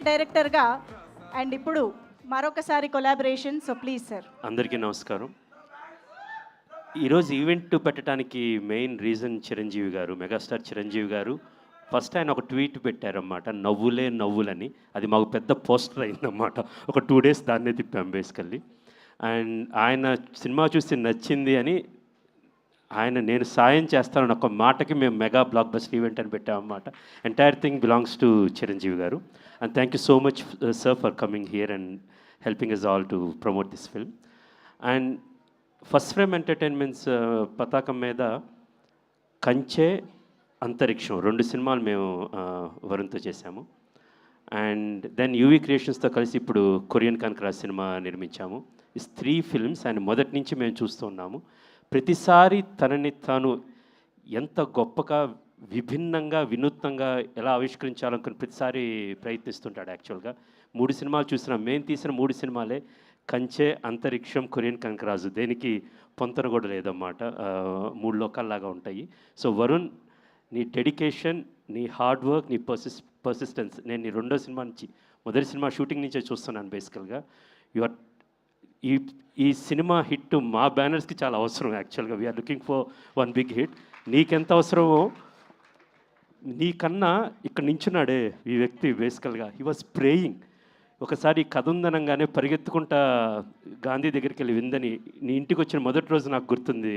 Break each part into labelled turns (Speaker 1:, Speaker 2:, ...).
Speaker 1: డైరెక్టర్గా అండ్ ఇప్పుడు మరొకసారి కొలాబరేషన్. So please sir.
Speaker 2: అందరికీ నమస్కారం. ఈరోజు ఈవెంట్ పెట్టడానికి మెయిన్ రీజన్ చిరంజీవి గారు, మెగాస్టార్ చిరంజీవి గారు. ఫస్ట్ ఆయన ఒక ట్వీట్ పెట్టారన్నమాట, నవ్వులే నవ్వులని. అది మాకు పెద్ద పోస్టర్ అయిందన్నమాట. ఒక 2 days దాన్నే తిప్పాం బేసికల్లీ. అండ్ ఆయన సినిమా చూసి నచ్చింది అని ఆయన నేను సాయం చేస్తానని ఒక మాటకి మేము మెగా బ్లాక్ బస్టర్ ఈవెంట్ అని పెట్టామన్నమాట. Entire thing belongs to Chiranjeevi garu. And thank you so much sir for coming here and helping us all to promote this film. And first frame entertainments పతాకం మీద కంచె, అంతరిక్షం 2 సినిమాలు మేము వరుణ్తో చేశాము. అండ్ దెన్ యూవీ క్రియేషన్స్తో కలిసి ఇప్పుడు కొరియన్ కనకరాజ్ సినిమా నిర్మించాము. ఈ 3 films ఆయన మొదటి నుంచి మేము చూస్తూ ఉన్నాము. ప్రతిసారి తనని తాను ఎంత గొప్పగా, విభిన్నంగా, వినూత్నంగా ఎలా ఆవిష్కరించాలనుకుని ప్రతిసారి ప్రయత్నిస్తుంటాడు. యాక్చువల్గా 3 సినిమాలు చూసినాం. మేము తీసిన 3 సినిమాలే కంచె, అంతరిక్షం, కొరియన్ కనకరాజు. దేనికి పొంతన కూడా లేదన్నమాట. 3 లోకాల్లాగా ఉంటాయి. సో వరుణ్, నీ డెడికేషన్, నీ హార్డ్ వర్క్, నీ పర్సిస్టెన్స్ నేను నీ 2వ సినిమా నుంచి, మొదటి సినిమా షూటింగ్ నుంచే చూస్తున్నాను బేసికల్గా. ఈ సినిమా హిట్ మా బ్యానర్స్కి చాలా అవసరం. యాక్చువల్గా we're looking for 1 big hit. నీకెంత అవసరమో నీకన్నా ఇక్కడ నించున్నాడే ఈ వ్యక్తి. బేసికల్గా హీ వాజ్ ప్రేయింగ్. ఒకసారి కథ ఉందనంగానే పరిగెత్తుకుంటా గాంధీ దగ్గరికి వెళ్ళి విందని. నీ ఇంటికి వచ్చిన మొదటి రోజు నాకు గుర్తుంది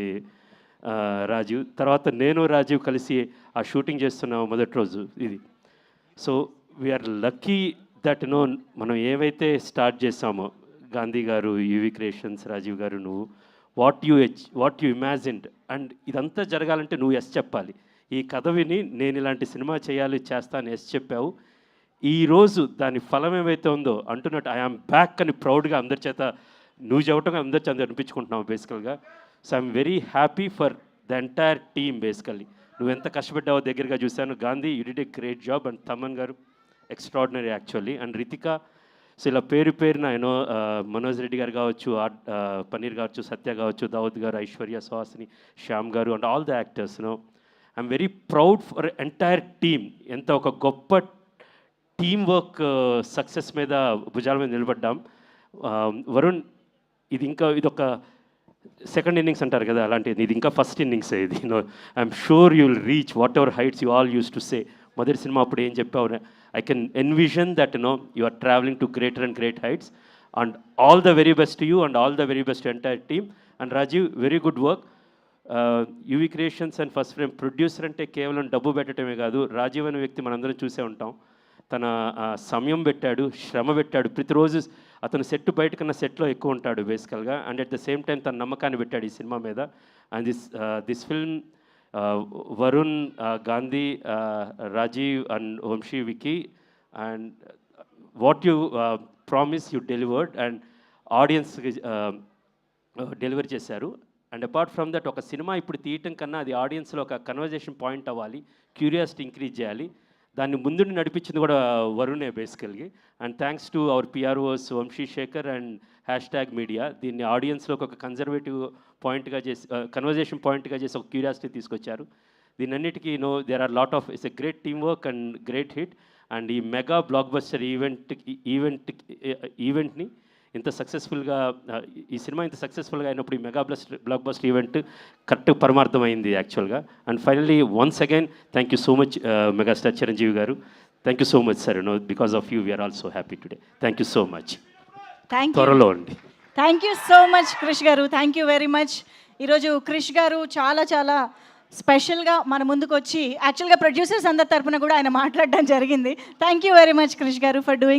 Speaker 2: రాజీవ్. తర్వాత నేను రాజీవ్ కలిసి ఆ షూటింగ్ చేస్తున్నాము మొదటి రోజు ఇది. సో వీఆర్ లక్కీ దట్ మనం ఏవైతే స్టార్ట్ చేసామో, గాంధీ గారు, యూవీ క్రియేషన్స్, రాజీవ్ గారు, నువ్వు వాట్ యు ఇమాజిన్డ్, అండ్ ఇదంతా జరగాలంటే నువ్వు ఎస్ చెప్పాలి. ఈ కథ విని నేను ఇలాంటి సినిమా చేస్తాను ఎస్ చెప్పావు. ఈరోజు దాని ఫలం ఏమైతే ఉందో అంటున్నట్టు ఐఆమ్ బ్యాక్ అని ప్రౌడ్గా అందరి చేత నువ్వు చెప్పటం అందరి చేత అనిపించుకుంటున్నావు బేసికల్గా. So I'm very happy for the entire team. Basically నువ్వు ఎంత కష్టపడ్డావో దగ్గరగా చూశాను. Gandhi, you did a great job. And Thaman garu extraordinary actually. And Ritika, so ఇలా పేరున మనోజ్ రెడ్డి గారు కావచ్చు, పన్నీర్ కావచ్చు, సత్య కావచ్చు, దావుద్ గారు, ఐశ్వర్య, సుహాసిని, శ్యామ్ గారు, and all the actors. I'm very proud for entire team. ఎంత ఒక గొప్ప టీమ్ వర్క్ సక్సెస్ మీద, భుజాల మీద నిలబడ్డాం. వరుణ్, ఇదొక సెకండ్ ఇన్నింగ్స్ అంటారు కదా, అలాంటిది. ఇది ఇంకా ఫస్ట్ ఇన్నింగ్స్. ఇది I'm sure you will reach whatever heights you all use to say. మొదటి సినిమా అప్పుడు ఏం చెప్పావు, I can envision that you are travelling to greater and great heights. And all the very best to you and all the very best to entire team. And Rajiv, very good work. UV Creations and First Frame producer అంటే కేవలం డబ్బు పెట్టడమే కాదు. రాజీవ్ అనే వ్యక్తి మనందరం చూసే ఉంటాం. తన సమయం పెట్టాడు, శ్రమ పెట్టాడు. ప్రతిరోజు అతను సెట్ బయట కన్నా సెట్లో ఎక్కువ ఉంటాడు బేసికల్గా. And at the same time తన నమ్మకాన్ని పెట్టాడు ఈ సినిమా మీద. And this film, Varun, Gandhi, Rajiv and Vamsi, Vicky, and what you promise you delivered and ఆడియన్స్కి డెలివరీ చేశారు. అండ్ అపార్ట్ ఫ్రమ్ దట్, ఒక సినిమా ఇప్పుడు తీయటం కన్నా అది ఆడియన్స్లో ఒక కన్వర్జేషన్ పాయింట్ అవ్వాలి, క్యూరియాసిటీ ఇంక్రీజ్ చేయాలి. దాన్ని ముందుండి నడిపించింది కూడా వరుణే బేసికల్గా. And thanks to our PROs Vamsi Shekhar and #media. దీన్ని ఆడియన్స్లో ఒక కన్జర్వేటివ్ పాయింట్గా చేసి, కన్వర్జేషన్ పాయింట్గా చేసి ఒక క్యూరియాసిటీ తీసుకొచ్చారు. దీనన్నిటికీ there are lot of, it's a great team work and great hit. And ఈ మెగా బ్లాక్ బస్టర్ ఈవెంట్ని ఇంత సక్సెస్ఫుల్గా, ఈ సినిమా ఇంత సక్సెస్ఫుల్గా అయినప్పుడు ఈ mega blockbuster event correct పరమార్థమైంది యాక్చువల్గా. And finally once again thank you so much megastar Chiranjeevi garu. Thank you so much sir. Because of you we're also happy today. Thank you so much. త్వరలో అండి.
Speaker 1: Thank you so much Krish గారు. Thank you very much. ఈరోజు క్రిష్ గారు చాలా స్పెషల్గా మన ముందుకు వచ్చి, యాక్చువల్గా ప్రొడ్యూసర్స్ అందరి తరపున కూడా ఆయన మాట్లాడడం జరిగింది. Thank you very much Krish garu for doing